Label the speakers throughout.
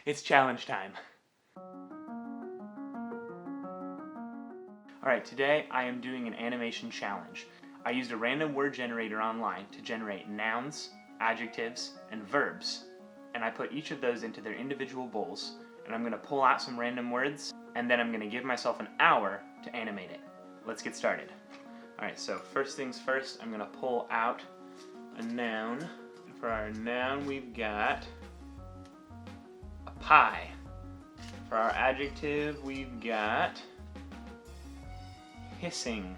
Speaker 1: It's challenge time. Alright, today I am doing an animation challenge. I used a random word generator online to generate nouns, adjectives, and verbs. And I put each of those into their individual bowls, and I'm going to pull out some random words, and then I'm going to give myself an hour to animate it. Let's get started. Alright, so first things first, I'm going to pull out a noun. For our noun, we've got a pie. For our adjective, we've got hissing.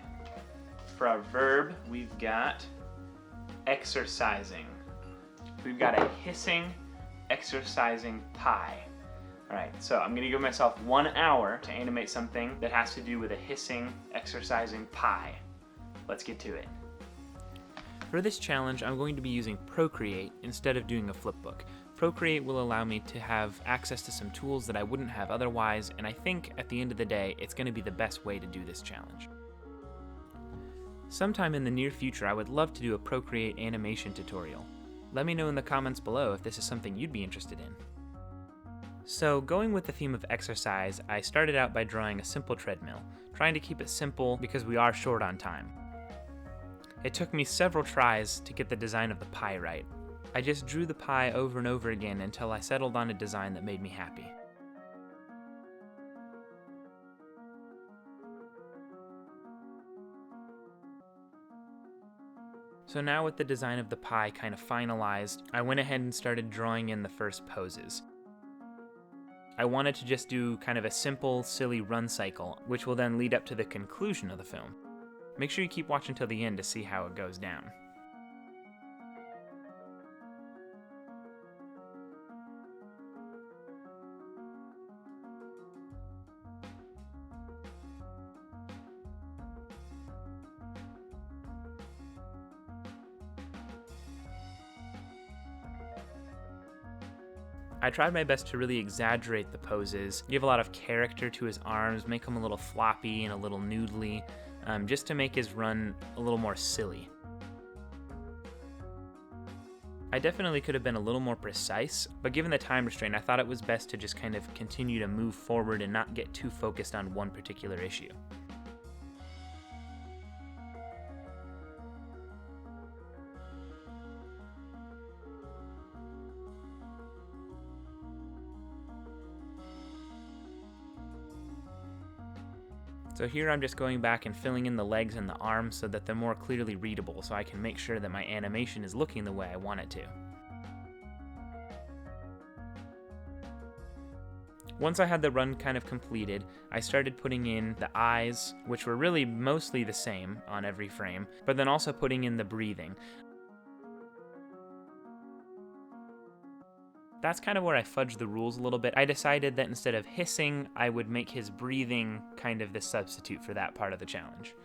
Speaker 1: For our verb, we've got exercising. We've got a hissing, exercising pie. Alright, so I'm going to give myself 1 hour to animate something that has to do with a hissing, exercising pie. Let's get to it. For this challenge, I'm going to be using Procreate instead of doing a flipbook. Procreate will allow me to have access to some tools that I wouldn't have otherwise, and I think at the end of the day, it's going to be the best way to do this challenge. Sometime in the near future, I would love to do a Procreate animation tutorial. Let me know in the comments below if this is something you'd be interested in. So, going with the theme of exercise, I started out by drawing a simple treadmill, trying to keep it simple because we are short on time. It took me several tries to get the design of the pie right. I just drew the pie over and over again until I settled on a design that made me happy. So now with the design of the pie kind of finalized, I went ahead and started drawing in the first poses. I wanted to just do kind of a simple, silly run cycle, which will then lead up to the conclusion of the film. Make sure you keep watching till the end to see how it goes down. I tried my best to really exaggerate the poses, give a lot of character to his arms, make them a little floppy and a little noodly, just to make his run a little more silly. I definitely could have been a little more precise, but given the time restraint, I thought it was best to just kind of continue to move forward and not get too focused on one particular issue. So here I'm just going back and filling in the legs and the arms so that they're more clearly readable, so I can make sure that my animation is looking the way I want it to. Once I had the run kind of completed, I started putting in the eyes, which were really mostly the same on every frame, but then also putting in the breathing. That's kind of where I fudged the rules a little bit. I decided that instead of hissing, I would make his breathing kind of the substitute for that part of the challenge.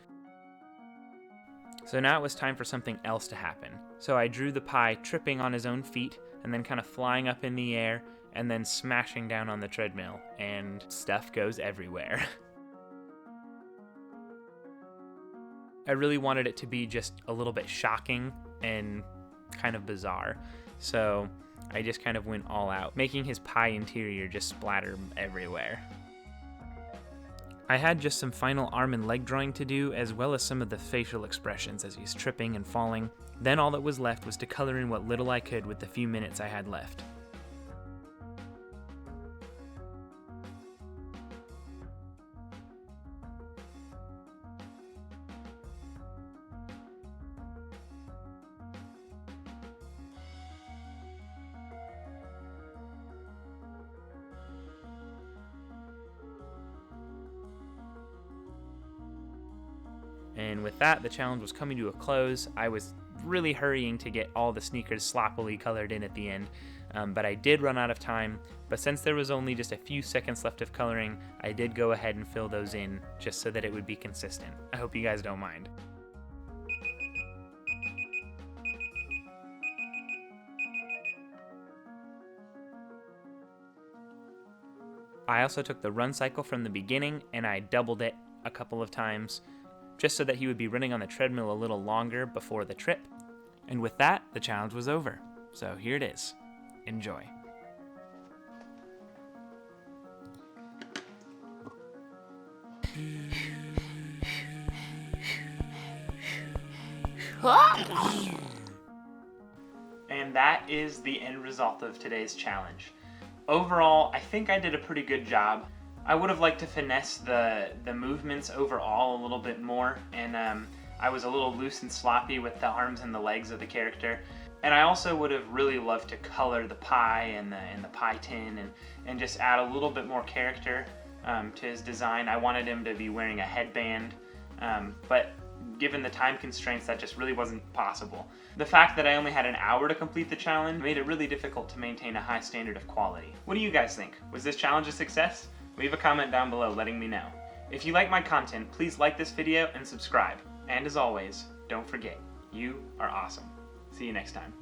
Speaker 1: So now it was time for something else to happen. So I drew the pie tripping on his own feet, and then kind of flying up in the air, and then smashing down on the treadmill, and stuff goes everywhere. I really wanted it to be just a little bit shocking and kind of bizarre. So I just kind of went all out, making his pie interior just splatter everywhere. I had just some final arm and leg drawing to do, as well as some of the facial expressions as he's tripping and falling. Then all that was left was to color in what little I could with the few minutes I had left. And with that, the challenge was coming to a close. I was really hurrying to get all the sneakers sloppily colored in at the end, but I did run out of time. But since there was only just a few seconds left of coloring, I did go ahead and fill those in just so that it would be consistent. I hope you guys don't mind. I also took the run cycle from the beginning and I doubled it a couple of times, just so that he would be running on the treadmill a little longer before the trip. And with that, the challenge was over. So here it is. Enjoy. And that is the end result of today's challenge. Overall, I think I did a pretty good job. I would have liked to finesse the movements overall a little bit more, and I was a little loose and sloppy with the arms and the legs of the character. And I also would have really loved to color the pie and the pie tin and just add a little bit more character to his design. I wanted him to be wearing a headband, but given the time constraints, that just really wasn't possible. The fact that I only had an hour to complete the challenge made it really difficult to maintain a high standard of quality. What do you guys think? Was this challenge a success? Leave a comment down below letting me know. If you like my content, please like this video and subscribe. And as always, don't forget, you are awesome. See you next time.